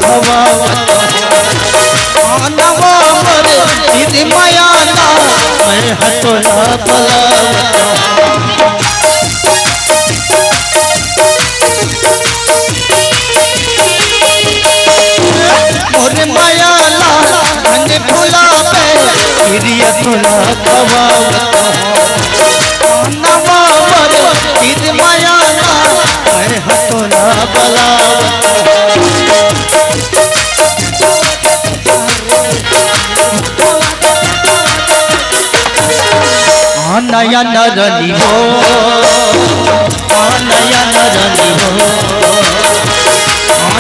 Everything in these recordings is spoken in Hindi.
खवावत आनवा मरे दीदी मायाना मैं हतोला बलावत मोरे मायाला धन फूला पे हिरिया तोला खवावत आनवा मरे दीदी मायाना मैं हतोला बलावत नया नरनी हो नया नरनी हो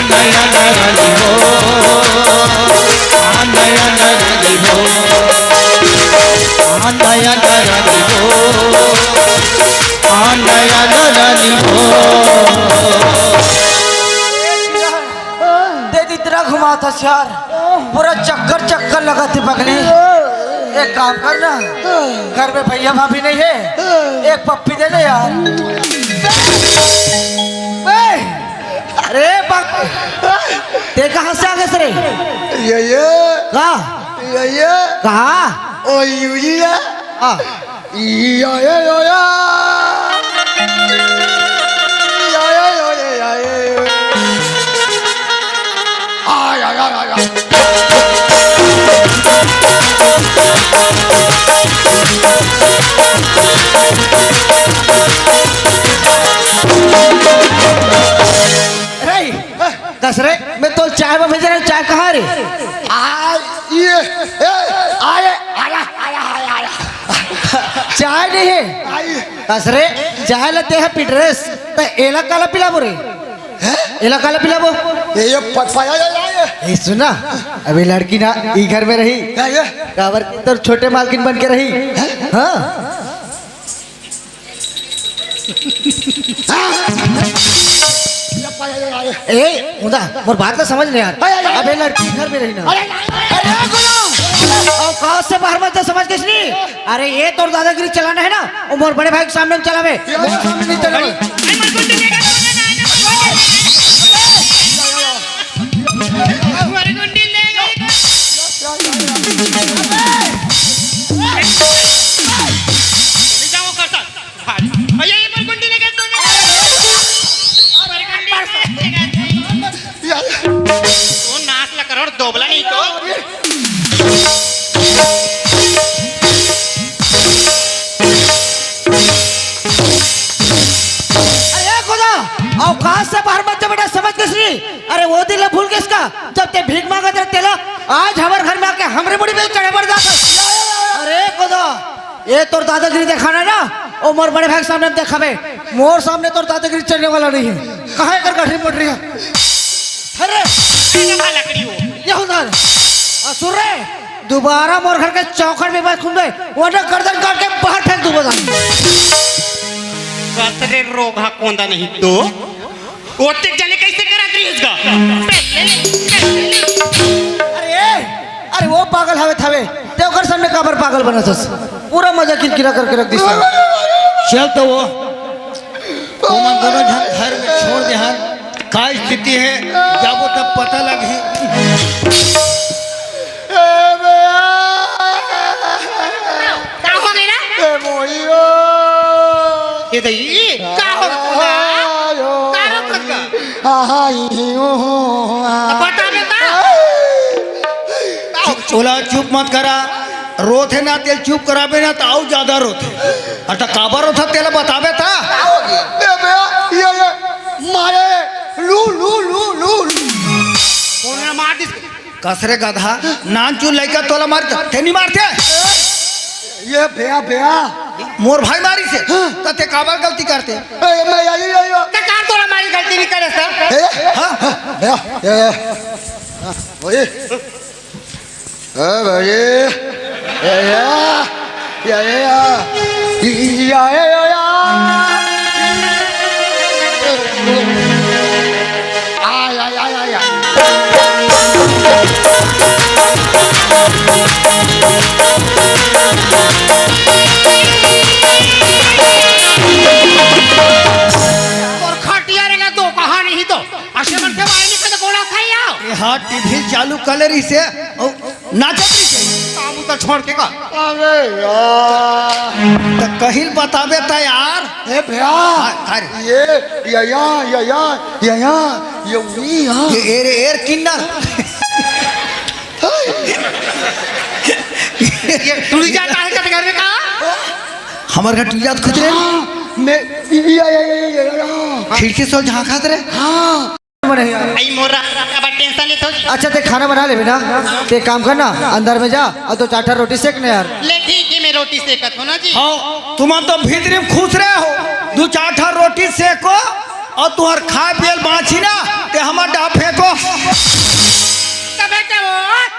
नया नरनी हो नया नरनी हो नया नरनी हो नया नरनी हो दे इतना घुमा था यार पूरा चक्कर चक्कर लगा थी पगली। एक काम करना घर में भैया भाभी नहीं है एक पप्पी दे दे यार। अरे ते कहाँ से आ गए सरे ये कहाँ ओ यूरिया हाँ दसरे मैं तो चाय में भेज रहा हूँ। चाय कहाँ रे चाय नहीं है दसरे चाय लेते हैं पिटरेस तो एला काला पिला बोरे एला काला पिला बो ये सुना अभी लड़की ना ई घर में रही काबर तो छोटे मालकिन बन के रही हाँ ए उदा और बात तो समझ नहीं यार अबे लड़की घर में रही ना और कहाँ से बाहर मत समझ किसने अरे ये तो दादागिरी चलाना है ना उमर बड़े भाई के सामने में चलावे सामने नहीं चलावे दोबला नहीं तो अरे खुदा औकात से बाहर मत जा बेटा समझ किसने अरे वो दिल भूल के इसका जब ते भीख मांगा तेरा तेला आज हमारे घर में आके हमरे मुड़ी पे चढ़े पड़ जाता। अरे खुदा ये तोर दादागिरी दिखाना ना उमर बड़े भाई सामने देखावे मोर सामने तोर दादागिरी चलने वाला नहीं है कहाँ कर गठरी पड़ रही है अरे लकड़ी हो ये उधर सुन रहे दोबारा मोर घर के चौखट में बात सुन रहे वरना गर्दन काट के बाहर फेंक दूंगा कसरे रोगा कोंदा नहीं तो ओते जाने कैसे करा दी इसका अरे वो पागल हवे थावे ते ओकर सामने काबर पागल बना छस पूरा मजा किरकिरा करके रख दिस चल तो वो मन दोनों घर में छोड़ दे हर का स्थिति है जाबो तब पता लगे ये तो ये का हो बता देता चोला चुप मत करा रोत है ना तेल चुप कराबे ना तो आओ ज्यादा रोत है अटा काबर रोत तेल बताबे था मारे लू लू लू लू कौन मार दिस कसरे गधा नान चू लइका तोला मारते थे नहीं मारते ये भैया भैया मोर भाई मारी से तो ते काबर गलती करते मैं आयो ते कार तोला मारी गलती नहीं करे सर हां भैया ओए भैया ये हाँ टीवी चालू कलरी से नाचत रही से बाबू तो छोड़ के का अरे यार तो कहीं बताबे था यार ए भैया अरे ये ये उनी यहाँ ये एर किन्नर ये टूट जाता है कभी घर में का हमारे घर टीजात खुद रहे मैं ये खिड़की से झाँकत रहे हाँ आई मोरा का बड़ा टेंशन लेते हो अच्छा ते खाना बना ले बेटा ते काम करना अंदर में जा और दो चार रोटी सेकने यार ले ठीक है मैं रोटी सेकत हूं ना जी हाँ तुम तो भीतरी में खुश रहे हो 2-4 रोटी सेको और तुहर खाए पियल बाँची ना ते हमार डा फेंको तब बेटे वो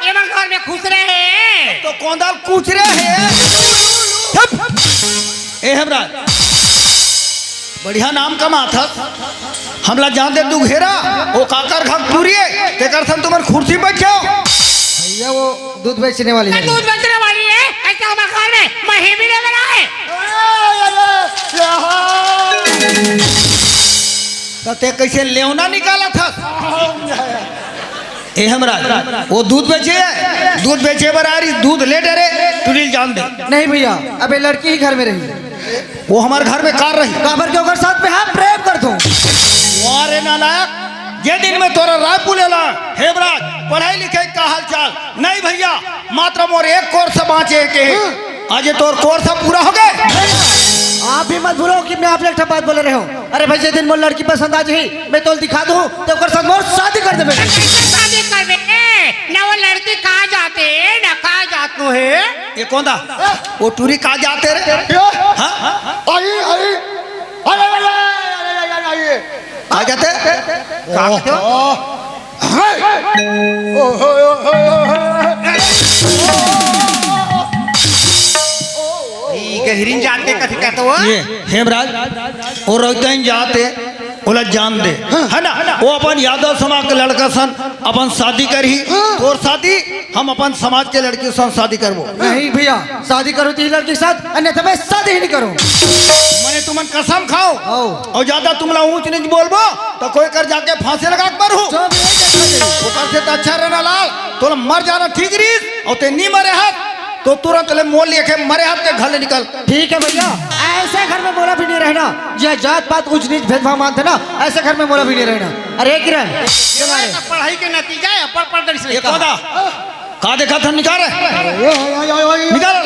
ये मन घर में खुश रहे तो कौंदाल कूच रहे हैं ए हमरा बढ़िया नाम कमा था हमला जान दे दुघेरा वो काकर घर पूरिए ते करथन तुम्हार कुर्सी पर जाओ भैया वो दूध बेचने वाली है दूध बेचने वाली है ऐसा हमारे घर में मही भी नहीं बनाए तो ते कैसे लेवना निकाला था ए हमरा वो दूध बेचे बरारी दूध ले डरे तुरिल जान दे नहीं भैया अबे लड़की ही घर में रही वो हमारे घर में कार रही काबर के ओकर साथ में हम प्रेम कर दूं वारे नालायक जे दिन में तोरा राय पुलेला हेबराज पढ़ाई लिखाई का हाल चाल नहीं भैया मात्र मोर एक कोर्स बाँचे के आज ये तोर कोर्स पूरा हो गए आप भी मत भूलो कि मैं आप लोग बात बोले रहे हो अरे भाई जे दिन मोर लड़की पसंद आ जी मैं तोल दिखा दूं तो ओकर साथ मोर शादी कर देबे शादी कर दे ना वो लड़की कहाँ जाते ना कहाँ जातू है ये कौन था वो टूरी कहाँ जाते रे हाँ आई आई अरे कहाँ जाते हिरिन जानते कथी कहते हो ये हेमराज वो रोकते जाते बोला जान दे है ना वो अपन यादव समाज के लड़का सन अपन शादी करी और शादी हम अपन समाज के लड़की सन शादी करबो नहीं भैया शादी करूं तो लड़की के साथ अन्यथा मैं शादी ही नहीं करूं मैंने तुमन कसम खाओ और ज्यादा तुमला ऊंच नीच बोलबो तो कोई कर जाके फांसी लगा के मरू ओकर से तो अच्छा रहना लाल तो मर जाना ठीक रही और ते नहीं मरे हाथ तो तुरंत ले मोल लेके मरे हाथ के घर निकल ठीक है भैया ऐसे घर में मोला भी नहीं रहना यह जात पात ऊंच नीच भेदभाव मानते ना ऐसे घर में मोला भी नहीं रहना अरे किरण पढ़ाई के नतीजा है पढ़ ये कौदा का देखा था निकाल निकाल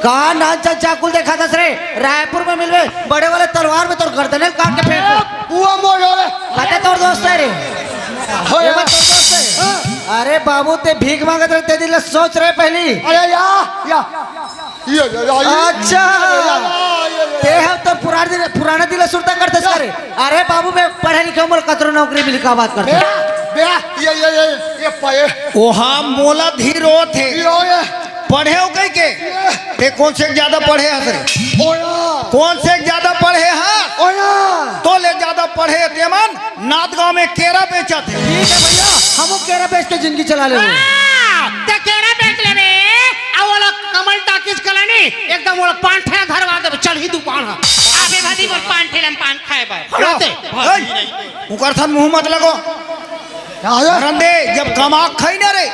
का नाच चाकुल देखा था रे रायपुर में मिलवे बड़े वाले तलवार में तोर गर्दन काट के फेंक वो मोड़ कहते तोर दोस्त है रे ये मत तोर दोस्त है अरे बाबू ते भीख मांगत रहे ते दिल सोच रहे पहली अरे या अच्छा ते हम तो पुराने दिल सुरता करते सारे अरे बाबू मैं पढ़े लिखे मोल कतरो नौकरी मिली का बात करते ये पाए ओहा मोला धीरो थे पढ़े हो गई के ते कौन से ज्यादा पढ़े हस रे कौन से ज्यादा पढ़े हस तो ले ज्यादा पढ़े तेमन नाथ गांव में केरा बेचा थे ठीक है भैया हम केरा बेच के जिंदगी चला ले ते केरा बेच ले बे आवला कमल टाकिस कलानी एकदम वो पान ठेला धरवा दे चल ही दुकान है आबे भादी पर पान ठेला में पान खाए बा उकर थान मुंह मत लगो रंदे जब कमाक खाई ना रे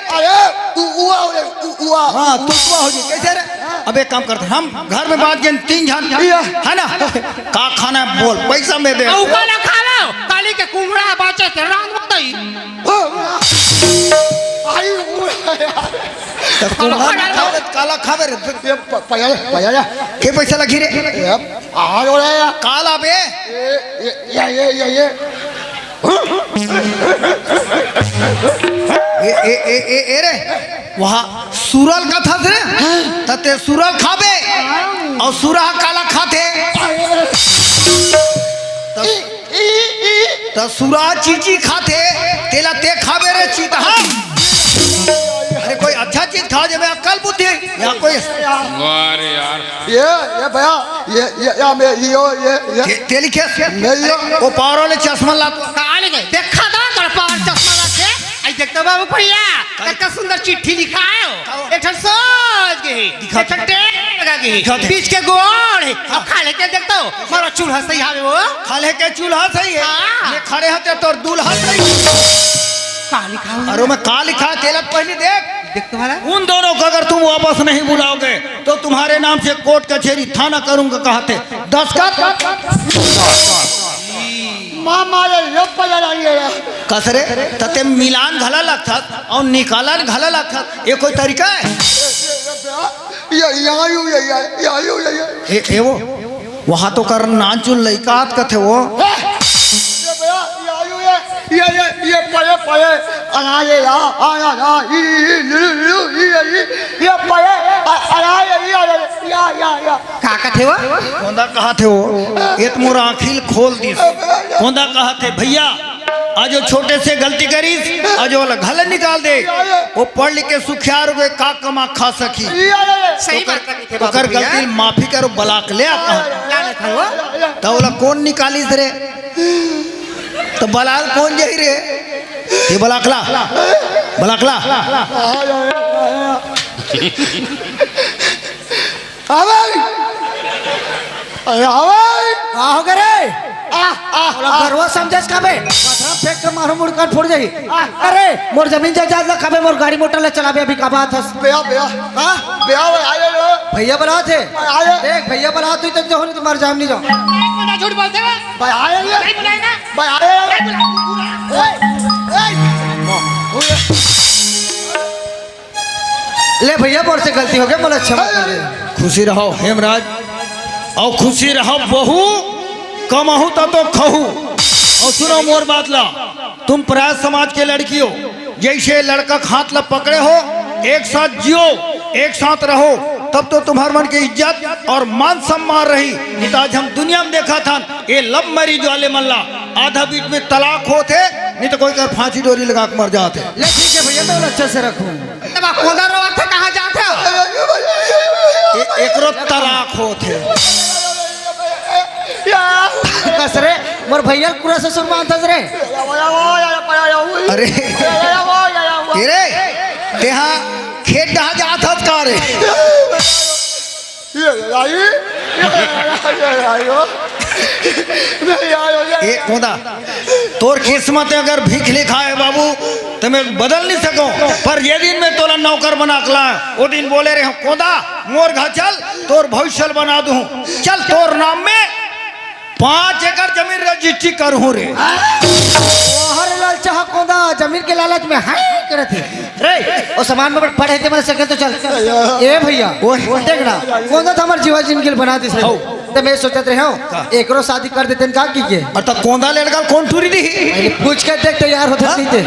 हाँ तुकवा हो जी कैसे रे अब एक काम करते हम घर में बात जन 3 जन है ना का खाना है बोल पैसा में दे औका ना खा लो काली के कुंगड़ा बाचे ते रांग मत दई काला खावे रे पाया के पैसा लगी रे काला बे ये ए रे वहाँ सुरल का था रे तते सुरल खाबे और सुरा काला खाते तो सुरा चीची खाते तेला ते खाबे रे चीता अरे कोई अच्छा चीज खा जे मैं अक्ल बुद्धि यहाँ कोई अरे यार ये भैया ये तेली खेस वो पारो ले चश्मा ला काली के देखा दा कर पार चश्मा रखे आई देखते बाबू भैया कितना सुंदर चिट्ठी लिखा है एक ठन सोच के एक ठन टेप लगा के बीच के गोड़ है अब खाले के देखते हो मारो चूल्हा सही हावे वो खाले के चूल्हा सही है हाँ। ये खड़े होते तो दूल्हा सही का लिखा हुआ अरे मैं का लिखा केलत पहले देख देखते वाला उन दोनों को अगर तुम वापस नहीं बुलाओगे तो तुम्हारे नाम से कोर्ट कचहरी थाना करूंगा कहते 10 का मामा ये पया ये कसरे तते मिलान घला लगत और निकालन घला लगत ये कोई तरीका है ये आयु ए वो वहां तो कर नाचुन लइकात कथे वो ये भैया ये आयु ये पये अना ये आया ये पये अना या का कथे वो कोंदा कहा थे वो ये मोर आँखिल खोल दी कोंदा कहा थे भैया आज वो छोटे से गलती करीस आज वाला घल निकाल दे वो पढ़ लिख के सुखियार हुए का कमा खा सकी सही बात कथे बाबू ओकर भैया गलती माफी करो बलाक ले आता क्या लिखा वो तो बोला कौन निकालिस रे तो बलाल कौन जाई रे ये बलाकला का हो गए गरवा समझस काबे पथरा फेंक के मारो मुड़ कर फोड़ जाई अरे मोर जमीन जायदाद ला काबे मोर गाड़ी मोटर ला चलाबे अभी का बात हस भैया भैया बुला थे आया। देख भैया बुला तू तो जो तुम्हारे जाम नहीं जाओ ना झूठ बोलते हो भाई आया नहीं बुलाए ना भाई आया ले भैया मोर से गलती हो गई मोला क्षमा कर दे खुशी रहो हेमराज और खुशी रहो बहू कमहू तो खहू और सुनो मोर बात ला तुम प्राय समाज के लड़की हो जैसे लड़का का हाथ ला पकड़े हो एक साथ जियो एक साथ रहो तब तो तुम्हारे मन की इज्जत और मान सम्मान रही नहीं तो आज हम दुनिया में देखा था ये लव मैरिज वाले मल्ला आधा बीच में तलाक होते नहीं तो कोई कर फांसी डोरी लगा के मर जाते ले ठीक है भैया मैं अच्छे से रखूं तब आप खोदा रवा थे कहाँ जाते हो एक रोज तलाक होते कसरे मोर भैया पूरा ससुर मानतस रे अरे तेरे तेहा खेत डहा जात हत का रे ए कोदा तोर किस्मत अगर भीख लिखा है बाबू तो मैं बदल नहीं सको पर ये दिन में तोला नौकर बना कला वो दिन बोले रहे कोदा मोर घर चल तोर भविष्य बना दूं चल तोर नाम में 5 एकड़ जमीन रजिस्ट्री करूं रे हर लाल चाह कोदा जमीन के लालच में हाय करे थे रे ओ सामान में पड़े थे मन सके तो चल ए भैया वो देखना कोदा तो हमार जीवा जिंदगी बना दिस तो मैं सोचत रहे हूं एकरो शादी कर देते का की के और तब कोंदा लड़का कौन टूरी दी पूछ के देख तैयार होता नहीं थे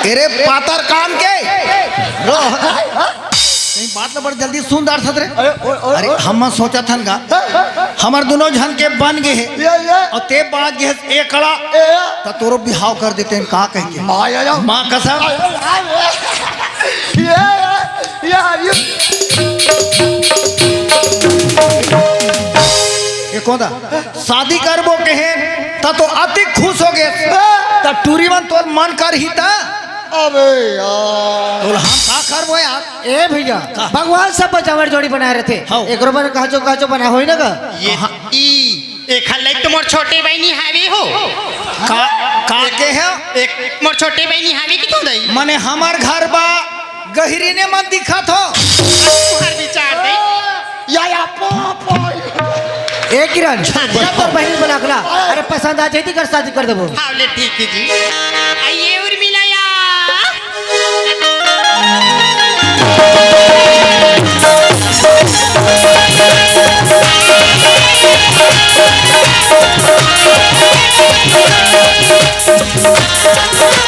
तेरे पातर काम के कहीं बात बड़ जल्दी सुन दार सदरे अरे हम सोचा था का हमार दोनों झन के बन गए हैं और ते बात गए एकड़ा तो तोरो बिहाव कर देते हैं का कह के माँ कसम ये कौन शादी करबो कहे तो अति खुश हो गए तब टूरीवन तोर मन कर ही था अबे यार तो हम का करबो यार ए भैया भगवान सब बचावर जोड़ी बनाए रहे थे हाँ। एकरो बन काचो बना होई ना का ये एक हल्ले तो मोर छोटे बहनी हावी हो का के है एक मोर छोटे बहनी हावी की तुम दई मने हमार घर बा गहरी ने मन दिखत हो तुम्हार विचार दई या पो ए किरण जब पर बहन बना खला अरे पसंद आ जाती कर शादी कर देबो हाँ ले ठीक है जी आइए उर्मिला Thank you.